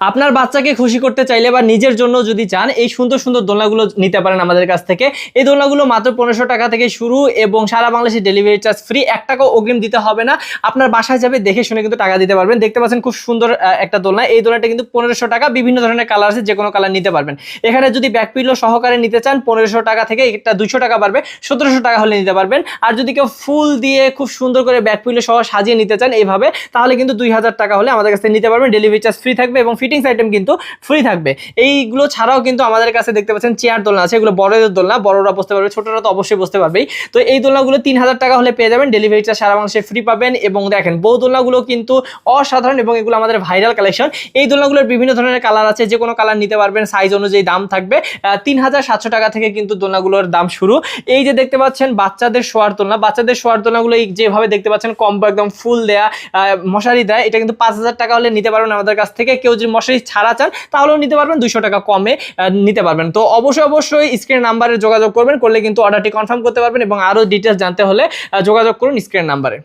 আপনার বাচ্চাকে খুশি করতে চাইলে বা নিজের জন্য যদি চান এই সুন্দর সুন্দর দোলনাগুলো নিতে পারেন আমাদের কাছ থেকে। এই দোলনাগুলো মাত্র 1500 টাকা থেকে শুরু এবং সারা বাংলাদেশে ডেলিভারি চার্জ ফ্রি, 1 টাকাও অগ্রিম দিতে হবে না। আপনার বাসায় যাবে দেখে শুনে কিন্তু টাকা দিতে পারবেন। দেখতে পাচ্ছেন খুব সুন্দর একটা দোলনা। এই দোলনাটা কিন্তু 1500 টাকা, বিভিন্ন ধরনের কালার আছে, যে কোনো কালার নিতে পারবেন। এখানে যদি ব্যাক পিলো সহকারে নিতে চান 1500 টাকা থেকে এটা 200 টাকা বাড়বে, 1700 টাকা হলে নিতে পারবেন। আর যদি কেউ ফুল দিয়ে খুব সুন্দর করে ব্যাক পিলো সহ সাজিয়ে নিতে চান এইভাবে, তাহলে কিন্তু 2000 টাকা হলে আমাদের কাছে নিতে পারবেন। ডেলিভারি চার্জ ফ্রি থাকবে এবং ফিটিংস আইটেম কিন্তু ফ্রি থাকবে। এইগুলো ছাড়াও কিন্তু আমাদের কাছে দেখতে পাচ্ছেন চেয়ার দোলনা আছে, এগুলো বড়দের দোলনা, বড়রা বসতে পারবে, ছোটরা তো অবশ্যই বসতে পারবেই। তো এই দোলনাগুলো 3000 টাকা হলে পেয়ে যাবেন, ডেলিভারি চার্জ সারা বাংলাদেশে ফ্রি পাবেন। এবং দেখেন বউ দোলনাগুলো কিন্তু অসাধারণ এবং এগুলো আমাদের ভাইরাল কালেকশন। এই দোলনাগুলোর বিভিন্ন ধরনের কালার আছে, যে কোনো কালার নিতে পারবেন, সাইজ অনুযায়ী দাম থাকবে। 3700 টাকা থেকে কিন্তু দোলনাগুলোর দাম শুরু। এই যে দেখতে পাচ্ছেন বাচ্চাদের শোয়ার দোলনা, বাচ্চাদের শোয়ার দোলনাগুলো যেভাবে দেখতে পাচ্ছেন কম্বো একদম ফুল দেয়া, মশারি দেয়, এটা কিন্তু 5000 টাকা হলে নিতে পারবেন আমাদের কাছ থেকে। কেউ যদি মশারি ছাড়া চান তাহলেও নিতে পারবেন, 200 টাকা কমে নিতে পারবেন। তো অবশ্যই স্ক্রিন নাম্বারে যোগাযোগ করবেন, করলে কিন্তু অর্ডারটি কনফার্ম করতে পারবেন এবং আরো ডিটেলস জানতে হলে যোগাযোগ করুন স্ক্রিন নাম্বারে।